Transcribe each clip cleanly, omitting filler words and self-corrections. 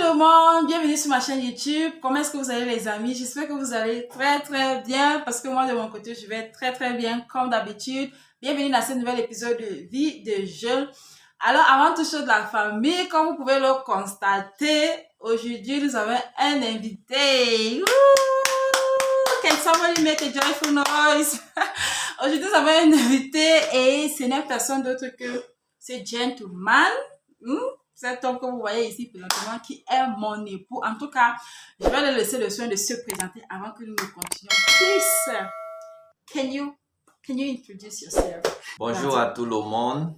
le monde, bienvenue sur ma chaîne YouTube. Comment est-ce que vous allez les amis? J'espère que vous allez très bien parce que moi de mon côté je vais très bien comme d'habitude. Bienvenue dans ce nouvel épisode de Vie de jeune. Alors avant toute chose de la famille, comme vous pouvez le constater, aujourd'hui nous avons un invité. Can somebody make a joyful noise? Aujourd'hui nous avons un invité et ce n'est personne d'autre que ce gentleman. Cet homme que vous voyez ici présentement qui est mon époux. En tout cas, je vais le laisser le soin de se présenter avant que nous ne continuions. Please, can you introduce yourself? Bonjour à tout le monde.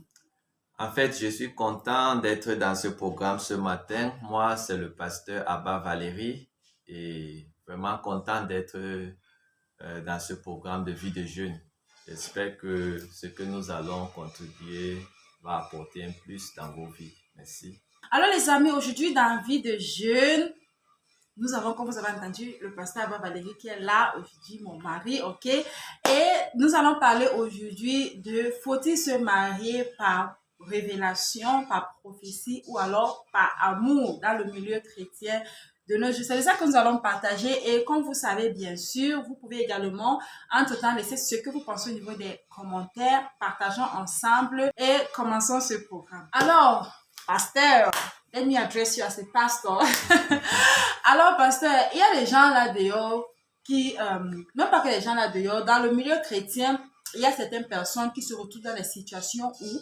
En fait, je suis content d'être dans ce programme ce matin. Moi, c'est le pasteur Abba Valérie et vraiment content d'être dans ce programme de vie de jeûne. J'espère que ce que nous allons contribuer va apporter un plus dans vos vies. Merci. Alors les amis, aujourd'hui dans Vie de jeûne, nous avons, comme vous avez entendu, le pasteur Abba Valérie qui est là aujourd'hui, mon mari, ok? Et nous allons parler aujourd'hui de faut-il se marier par révélation, par prophétie ou alors par amour dans le milieu chrétien de nos jours. C'est ça que nous allons partager et comme vous savez bien sûr, vous pouvez également entre-temps laisser ce que vous pensez au niveau des commentaires. Partageons ensemble et commençons ce programme. Alors, pasteur, let me address you as a pastor. Alors, pasteur, il y a des gens là dehors qui, même pas que les gens là dehors, dans le milieu chrétien, il y a certaines personnes qui se retrouvent dans des situations où,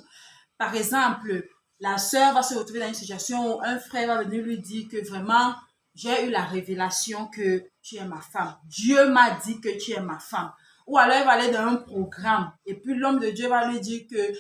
par exemple, la sœur va se retrouver dans une situation où un frère va venir lui dire que vraiment, j'ai eu la révélation que tu es ma femme. Dieu m'a dit que tu es ma femme. Ou alors, elle va aller dans un programme et puis l'homme de Dieu va lui dire que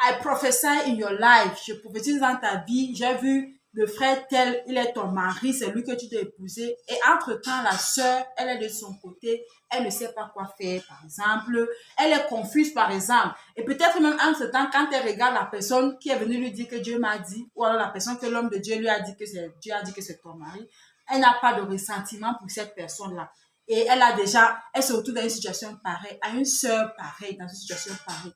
I prophesy in your life. Je prophétise dans ta vie. J'ai vu le frère tel, il est ton mari, c'est lui que tu dois épouser. Et entre-temps, la sœur, elle est de son côté. Elle ne sait pas quoi faire, par exemple. Elle est confuse, par exemple. Et peut-être même entre-temps, quand elle regarde la personne qui est venue lui dire que Dieu m'a dit, ou alors la personne que l'homme de Dieu lui a dit que c'est Dieu a dit que c'est ton mari, elle n'a pas de ressentiment pour cette personne-là. Et elle se retrouve dans une situation pareille, à une sœur pareille, dans une situation pareille.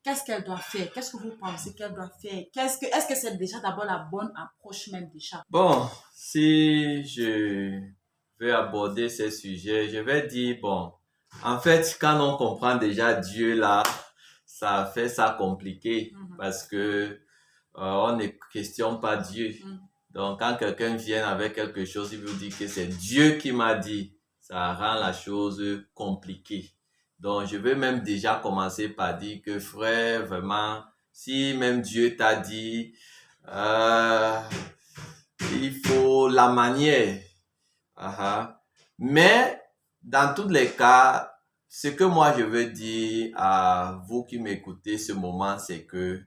Qu'est-ce qu'elle doit faire? Qu'est-ce que vous pensez qu'elle doit faire? Est-ce que c'est déjà d'abord la bonne approche même déjà? Bon, si je veux aborder ce sujet, je vais dire, bon, en fait, quand on comprend déjà Dieu là, ça fait ça compliqué parce que on ne questionne pas Dieu. Donc, quand quelqu'un vient avec quelque chose, il vous dit que c'est Dieu qui m'a dit, ça rend la chose compliquée. Donc, je vais même déjà commencer par dire que frère, vraiment, si même Dieu t'a dit, il faut la manière. Mais, dans tous les cas, ce que moi je veux dire à vous qui m'écoutez ce moment, c'est que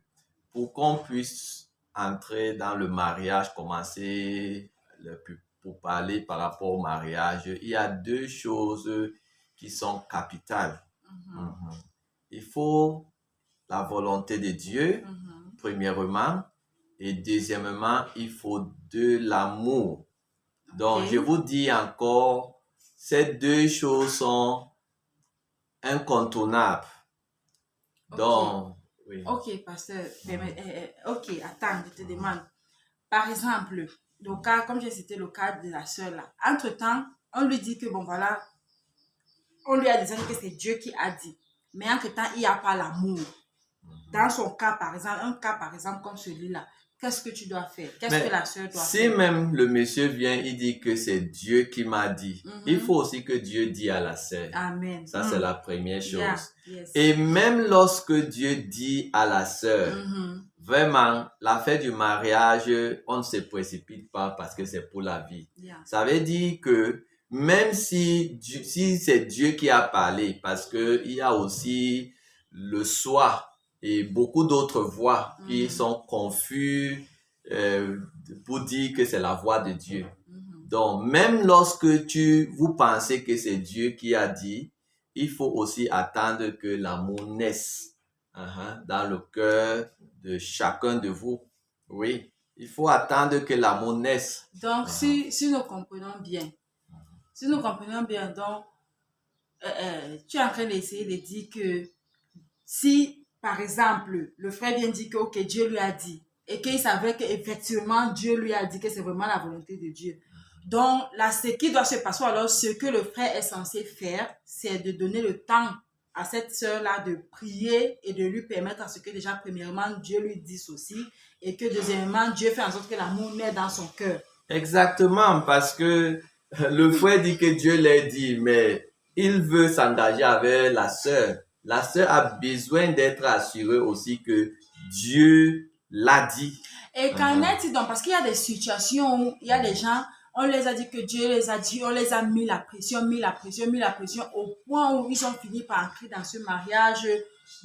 pour qu'on puisse entrer dans le mariage, commencer pour parler par rapport au mariage, il y a deux choses qui sont capitales. Il faut la volonté de Dieu, premièrement, et deuxièmement, il faut de l'amour. Donc, je vous dis encore, ces deux choses sont incontournables. Donc, oui. Ok, pasteur. Ok, attends, je te demande. Par exemple, le cas, comme j'ai cité le cas de la sœur là, entre-temps, on lui dit que bon voilà, on lui a dit que c'est Dieu qui a dit. Mais entre-temps, il n'y a pas l'amour. Dans son cas, par exemple, un cas par exemple comme celui-là, qu'est-ce que tu dois faire? Qu'est-ce que la sœur doit faire? Si même le monsieur vient, il dit que c'est Dieu qui m'a dit, il faut aussi que Dieu dise à la sœur. Amen. Ça, c'est la première chose. Yes. Et même lorsque Dieu dit à la sœur, vraiment, la fête du mariage, on ne se précipite pas parce que c'est pour la vie. Ça veut dire que même si c'est Dieu qui a parlé, parce que il y a aussi le soi et beaucoup d'autres voix qui sont confus pour dire que c'est la voix de Dieu. Donc, même lorsque vous pensez que c'est Dieu qui a dit, il faut aussi attendre que l'amour naisse dans le cœur de chacun de vous. Oui, il faut attendre que l'amour naisse. Donc, si nous comprenons bien, donc, tu es en train d'essayer de dire que si, par exemple, le frère vient dire que ok, Dieu lui a dit, et qu'il savait qu'effectivement, Dieu lui a dit que c'est vraiment la volonté de Dieu. Donc, là, ce qui doit se passer, alors, ce que le frère est censé faire, c'est de donner le temps à cette sœur-là de prier et de lui permettre à ce que déjà, premièrement, Dieu lui dise aussi et que deuxièmement, Dieu fait en sorte que l'amour naisse dans son cœur. Exactement, parce que le frère dit que Dieu l'a dit, mais il veut s'engager avec la sœur. La sœur a besoin d'être assurée aussi que Dieu l'a dit. Et qu'en est-il donc? Parce qu'il y a des situations où il y a des gens, on les a dit que Dieu les a dit, on les a mis la pression, au point où ils ont fini par entrer dans ce mariage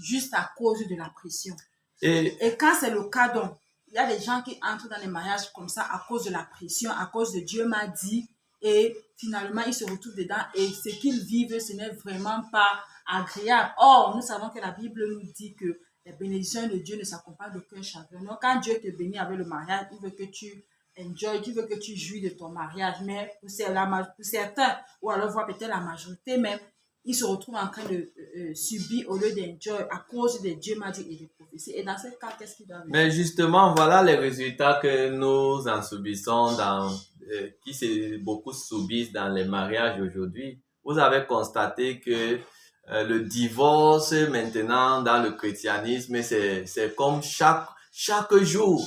juste à cause de la pression. Et quand c'est le cas, donc, il y a des gens qui entrent dans des mariages comme ça à cause de la pression, à cause de Dieu m'a dit, et finalement ils se retrouvent dedans et ce qu'ils vivent, ce n'est vraiment pas agréable. Or, nous savons que la Bible nous dit que les bénédictions de Dieu ne s'accompagnent d'aucun chagrin. Donc, quand Dieu te bénit avec le mariage, il veut que tu enjoy, il veut que tu jouis de ton mariage. Mais pour certains, ou alors voir peut-être la majorité même, ils se retrouvent en train de subir au lieu d'enjoy à cause de Dieu m'a dit et des prophéties. Et dans ce cas, qu'est-ce qui doit venir? Mais justement, voilà les résultats que nous en subissons beaucoup subissent dans les mariages aujourd'hui. Vous avez constaté que le divorce maintenant dans le christianisme, c'est comme chaque jour.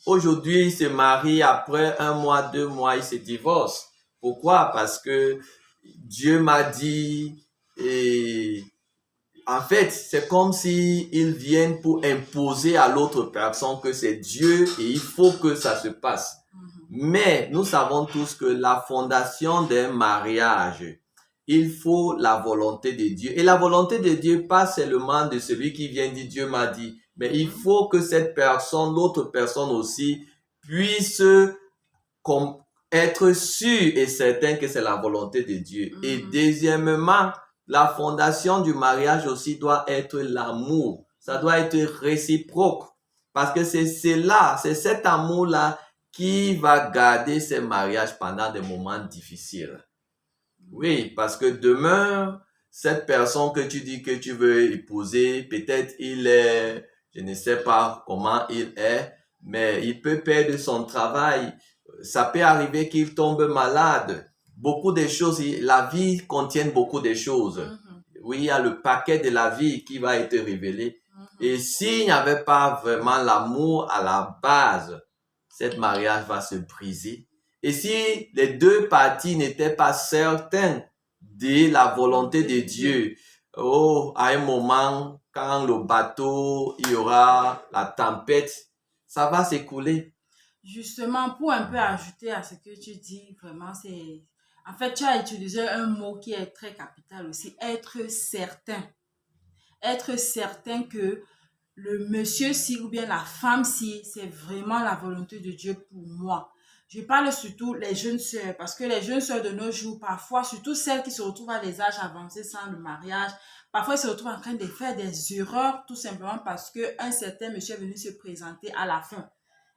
Aujourd'hui, ils se marient, après 1 mois, 2 mois, ils se divorcent. Pourquoi? Parce que Dieu m'a dit, et en fait, c'est comme si ils viennent pour imposer à l'autre personne que c'est Dieu et il faut que ça se passe. Mais nous savons tous que la fondation d'un mariage, il faut la volonté de Dieu. Et la volonté de Dieu, pas seulement de celui qui vient dire Dieu m'a dit, mais il faut que cette personne, l'autre personne aussi, puisse être sûr et certain que c'est la volonté de Dieu. Et deuxièmement, la fondation du mariage aussi doit être l'amour. Ça doit être réciproque. Parce que c'est cet amour-là qui va garder ces mariages pendant des moments difficiles. Oui, parce que demain, cette personne que tu dis que tu veux épouser, peut-être il est, je ne sais pas comment il est, mais il peut perdre son travail. Ça peut arriver qu'il tombe malade. Beaucoup de choses, la vie contient beaucoup de choses. Oui, il y a le paquet de la vie qui va être révélé. Et s'il n'y avait pas vraiment l'amour à la base, cet mariage va se briser. Et si les deux parties n'étaient pas certains de la volonté de Dieu, à un moment, quand le bateau, il y aura la tempête, ça va s'écouler. Justement, pour un peu ajouter à ce que tu dis, vraiment, c'est... En fait, tu as utilisé un mot qui est très capital aussi, être certain. Être certain que le monsieur-ci ou bien la femme-ci, c'est vraiment la volonté de Dieu pour moi. Je parle surtout les jeunes sœurs, parce que les jeunes sœurs de nos jours, parfois, surtout celles qui se retrouvent à des âges avancés sans le mariage, parfois, elles se retrouvent en train de faire des erreurs, tout simplement parce qu'un certain monsieur est venu se présenter à la fin.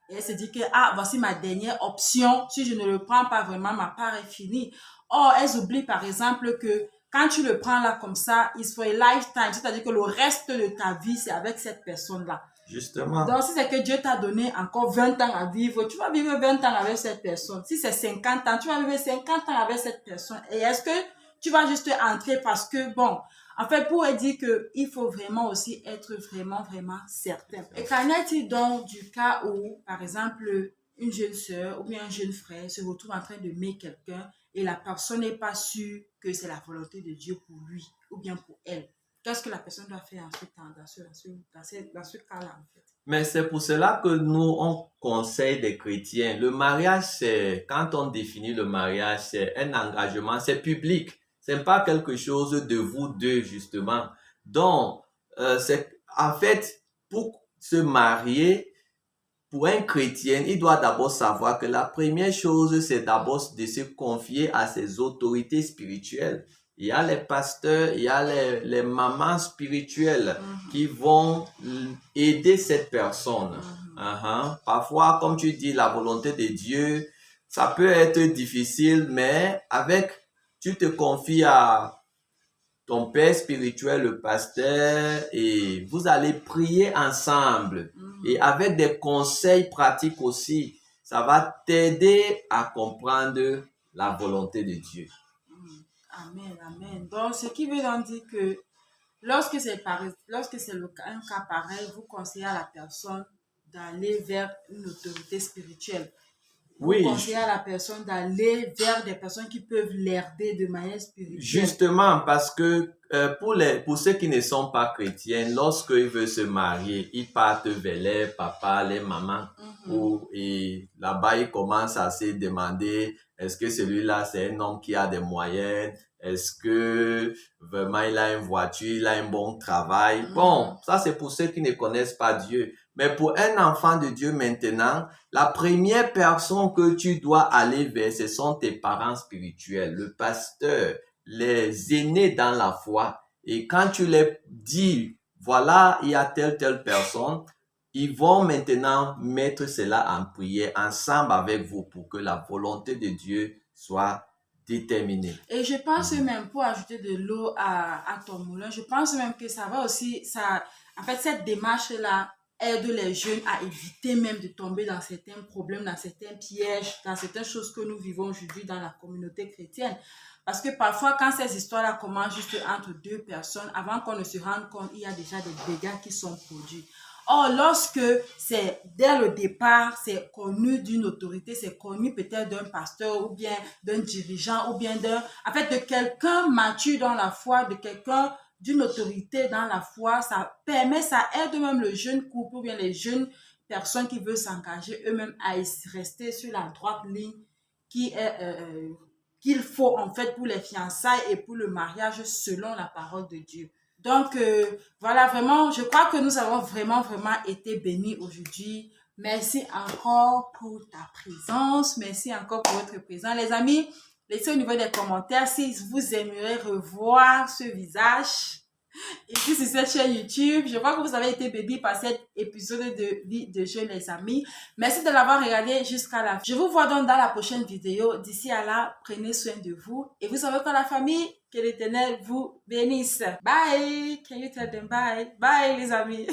Et elle se dit que, voici ma dernière option. Si je ne le prends pas vraiment, ma part est finie. Or, elles oublient par exemple que quand tu le prends là comme ça, it's for a lifetime. C'est-à-dire que le reste de ta vie, c'est avec cette personne-là. Justement. Donc, si c'est que Dieu t'a donné encore 20 ans à vivre, tu vas vivre 20 ans avec cette personne. Si c'est 50 ans, tu vas vivre 50 ans avec cette personne. Et est-ce que tu vas juste entrer parce que, bon, en fait, pour dire qu'il faut vraiment aussi être vraiment, vraiment certain. Et qu'en est-il donc du cas où, par exemple, une jeune sœur ou bien un jeune frère se retrouve en train de mettre quelqu'un et la personne n'est pas sûre que c'est la volonté de Dieu pour lui ou bien pour elle? Qu'est-ce que la personne doit faire en ce temps, dans ce cas-là, en fait? Mais c'est pour cela que nous, on conseille des chrétiens. Le mariage, quand on définit le mariage, c'est un engagement, c'est public. C'est pas quelque chose de vous deux, justement. Donc, en fait, pour se marier, pour un chrétien, il doit d'abord savoir que la première chose, c'est d'abord de se confier à ses autorités spirituelles. Il y a les pasteurs, il y a les mamans spirituelles qui vont aider cette personne. Parfois, comme tu dis, la volonté de Dieu, ça peut être difficile, mais tu te confies à ton père spirituel, le pasteur, et vous allez prier ensemble. Et avec des conseils pratiques aussi, ça va t'aider à comprendre la volonté de Dieu. Amen, amen. Donc, ce qui veut donc dire que lorsque c'est un cas pareil, vous conseillez à la personne d'aller vers une autorité spirituelle. Vous conseillez à la personne d'aller vers des personnes qui peuvent l'aider de manière spirituelle. Justement, parce que pour ceux qui ne sont pas chrétiens, lorsqu'ils veulent se marier, ils partent vers les papas, les mamans, et là-bas, ils commencent à se demander, est-ce que celui-là, c'est un homme qui a des moyens? Est-ce que vraiment il a une voiture, il a un bon travail? Bon, ça c'est pour ceux qui ne connaissent pas Dieu. Mais pour un enfant de Dieu maintenant, la première personne que tu dois aller vers, ce sont tes parents spirituels, le pasteur, les aînés dans la foi. Et quand tu les dis, voilà, il y a telle personne, ils vont maintenant mettre cela en prière ensemble avec vous pour que la volonté de Dieu soit déterminée. Et je pense même, pour ajouter de l'eau à ton moulin, je pense même que ça va aussi, en fait, cette démarche-là aide les jeunes à éviter même de tomber dans certains problèmes, dans certains pièges, dans certaines choses que nous vivons aujourd'hui dans la communauté chrétienne. Parce que parfois, quand ces histoires-là commencent juste entre deux personnes, avant qu'on ne se rende compte, il y a déjà des dégâts qui sont produits. Or, lorsque c'est dès le départ, c'est connu d'une autorité, c'est connu peut-être d'un pasteur ou bien d'un dirigeant ou bien en fait, de quelqu'un mature dans la foi, de quelqu'un d'une autorité dans la foi, ça aide même le jeune couple ou bien les jeunes personnes qui veulent s'engager eux-mêmes à rester sur la droite ligne qu'il faut en fait pour les fiançailles et pour le mariage selon la parole de Dieu. Donc, voilà, vraiment, je crois que nous avons vraiment été bénis aujourd'hui. Merci encore pour ta présence. Merci encore pour votre présence. Les amis, laissez au niveau des commentaires si vous aimeriez revoir ce visage ici sur cette chaîne YouTube. Je crois que vous avez été bénis par cet épisode de Vie de Jeunes, les amis. Merci de l'avoir regardé jusqu'à la fin. Je vous vois donc dans la prochaine vidéo. D'ici à là, prenez soin de vous. Et vous savez que la famille, que l'Éternel vous bénisse. Bye. Can you tell them bye? Bye, les amis.